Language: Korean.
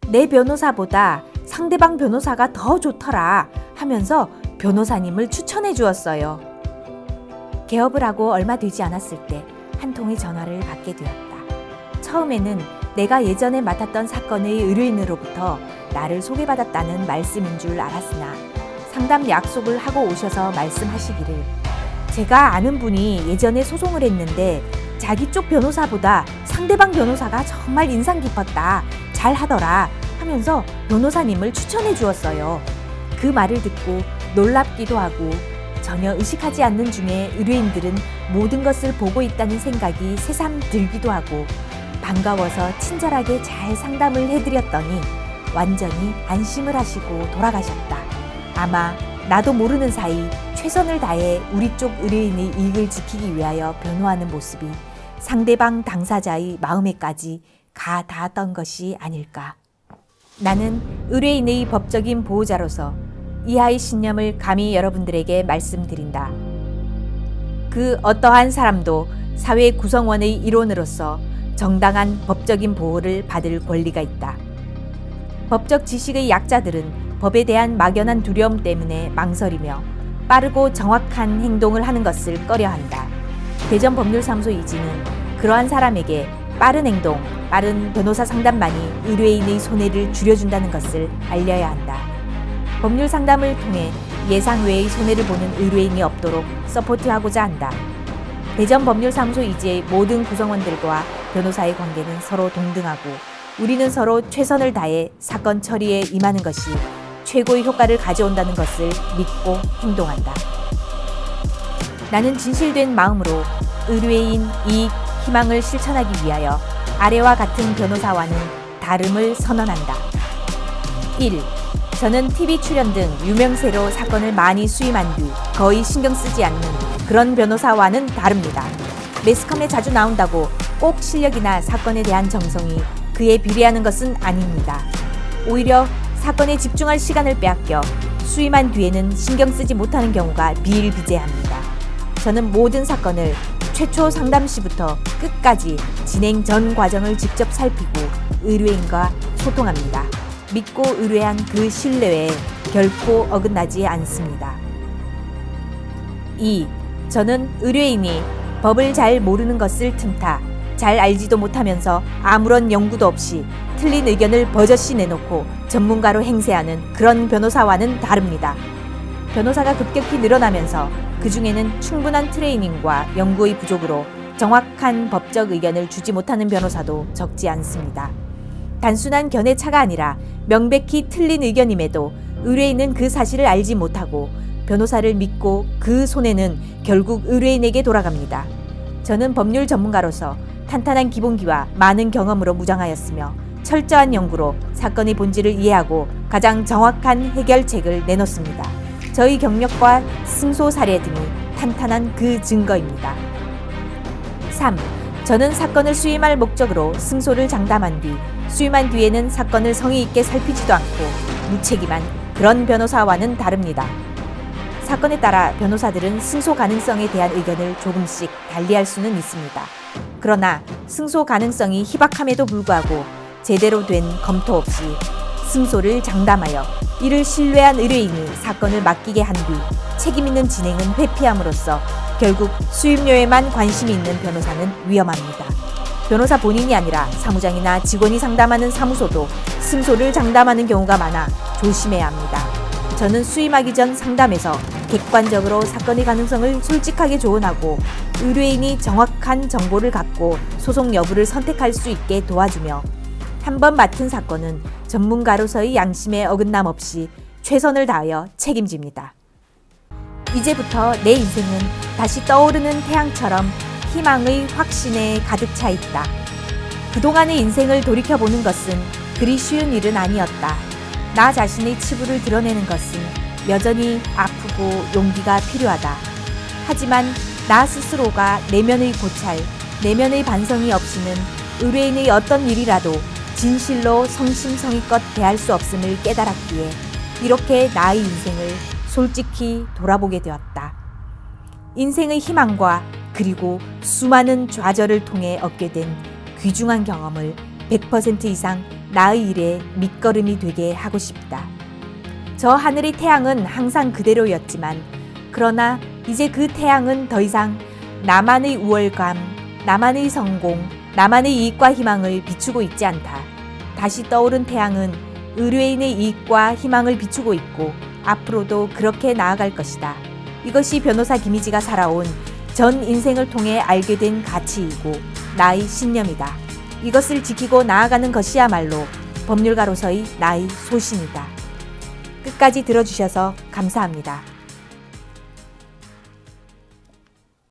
내 변호사보다 상대방 변호사가 더 좋더라 하면서 변호사님을 추천해 주었어요. 개업을 하고 얼마 되지 않았을 때 한 통의 전화를 받게 되었다. 처음에는 내가 예전에 맡았던 사건의 의뢰인으로부터 나를 소개받았다는 말씀인 줄 알았으나 상담 약속을 하고 오셔서 말씀하시기를 제가 아는 분이 예전에 소송을 했는데 자기 쪽 변호사보다 상대방 변호사가 정말 인상 깊었다. 잘 하더라 하면서 변호사님을 추천해 주었어요. 그 말을 듣고 놀랍기도 하고 전혀 의식하지 않는 중에 의뢰인들은 모든 것을 보고 있다는 생각이 새삼 들기도 하고 반가워서 친절하게 잘 상담을 해드렸더니 완전히 안심을 하시고 돌아가셨다. 아마 나도 모르는 사이 최선을 다해 우리 쪽 의뢰인의 이익을 지키기 위하여 변호하는 모습이 상대방 당사자의 마음에까지 가 닿았던 것이 아닐까. 나는 의뢰인의 법적인 보호자로서 이하의 신념을 감히 여러분들에게 말씀드린다. 그 어떠한 사람도 사회 구성원의 일원으로서 정당한 법적인 보호를 받을 권리가 있다. 법적 지식의 약자들은 법에 대한 막연한 두려움 때문에 망설이며 빠르고 정확한 행동을 하는 것을 꺼려한다. 대전법률사무소 이지는 그러한 사람에게 빠른 행동, 빠른 변호사 상담만이 의뢰인의 손해를 줄여준다는 것을 알려야 한다. 법률 상담을 통해 예상 외의 손해를 보는 의뢰인이 없도록 서포트하고자 한다. 대전법률사무소 이지의 모든 구성원들과 변호사의 관계는 서로 동등하고 우리는 서로 최선을 다해 사건 처리에 임하는 것이 최고의 효과를 가져온다는 것을 믿고 행동한다. 나는 진실된 마음으로 의뢰인 이익, 희망을 실천하기 위하여 아래와 같은 변호사와는 다름을 선언한다. 1. 저는 TV 출연 등 유명세로 사건을 많이 수임한 뒤 거의 신경 쓰지 않는 그런 변호사와는 다릅니다. 매스컴에 자주 나온다고 꼭 실력이나 사건에 대한 정성이 그에 비례하는 것은 아닙니다. 오히려 사건에 집중할 시간을 빼앗겨 수임한 뒤에는 신경 쓰지 못하는 경우가 비일비재합니다. 저는 모든 사건을 최초 상담 시부터 끝까지 진행 전 과정을 직접 살피고 의뢰인과 소통합니다. 믿고 의뢰한 그 신뢰에 결코 어긋나지 않습니다. 2. 저는 의뢰인이 법을 잘 모르는 것을 틈타 잘 알지도 못하면서 아무런 연구도 없이 틀린 의견을 버젓이 내놓고 전문가로 행세하는 그런 변호사와는 다릅니다. 변호사가 급격히 늘어나면서 그 중에는 충분한 트레이닝과 연구의 부족으로 정확한 법적 의견을 주지 못하는 변호사도 적지 않습니다. 단순한 견해차가 아니라 명백히 틀린 의견임에도 의뢰인은 그 사실을 알지 못하고 변호사를 믿고 그 손해는 결국 의뢰인에게 돌아갑니다. 저는 법률 전문가로서 탄탄한 기본기와 많은 경험으로 무장하였으며 철저한 연구로 사건의 본질을 이해하고 가장 정확한 해결책을 내놓습니다. 저희 경력과 승소 사례 등이 탄탄한 그 증거입니다. 3. 저는 사건을 수임할 목적으로 승소를 장담한 뒤 수임한 뒤에는 사건을 성의 있게 살피지도 않고 무책임한 그런 변호사와는 다릅니다. 사건에 따라 변호사들은 승소 가능성에 대한 의견을 조금씩 달리할 수는 있습니다. 그러나 승소 가능성이 희박함에도 불구하고 제대로 된 검토 없이 승소를 장담하여 이를 신뢰한 의뢰인이 사건을 맡기게 한 뒤 책임 있는 진행은 회피함으로써 결국 수임료에만 관심이 있는 변호사는 위험합니다. 변호사 본인이 아니라 사무장이나 직원이 상담하는 사무소도 승소를 장담하는 경우가 많아 조심해야 합니다. 저는 수임하기 전 상담에서 객관적으로 사건의 가능성을 솔직하게 조언하고 의뢰인이 정확한 정보를 갖고 소송 여부를 선택할 수 있게 도와주며 한 번 맡은 사건은 전문가로서의 양심에 어긋남 없이 최선을 다하여 책임집니다. 이제부터 내 인생은 다시 떠오르는 태양처럼 희망의 확신에 가득 차 있다. 그동안의 인생을 돌이켜보는 것은 그리 쉬운 일은 아니었다. 나 자신의 치부를 드러내는 것은 여전히 아프고 용기가 필요하다. 하지만 나 스스로가 내면의 고찰, 내면의 반성이 없이는 의뢰인의 어떤 일이라도 진실로 성심성의껏 대할 수 없음을 깨달았기에 이렇게 나의 인생을 솔직히 돌아보게 되었다. 인생의 희망과 그리고 수많은 좌절을 통해 얻게 된 귀중한 경험을 100% 이상 나의 일에 밑거름이 되게 하고 싶다. 저 하늘의 태양은 항상 그대로였지만 그러나 이제 그 태양은 더 이상 나만의 우월감, 나만의 성공, 나만의 이익과 희망을 비추고 있지 않다. 다시 떠오른 태양은 의뢰인의 이익과 희망을 비추고 있고 앞으로도 그렇게 나아갈 것이다. 이것이 변호사 김희지가 살아온 전 인생을 통해 알게 된 가치이고 나의 신념이다. 이것을 지키고 나아가는 것이야말로 법률가로서의 나의 소신이다. 끝까지 들어주셔서 감사합니다.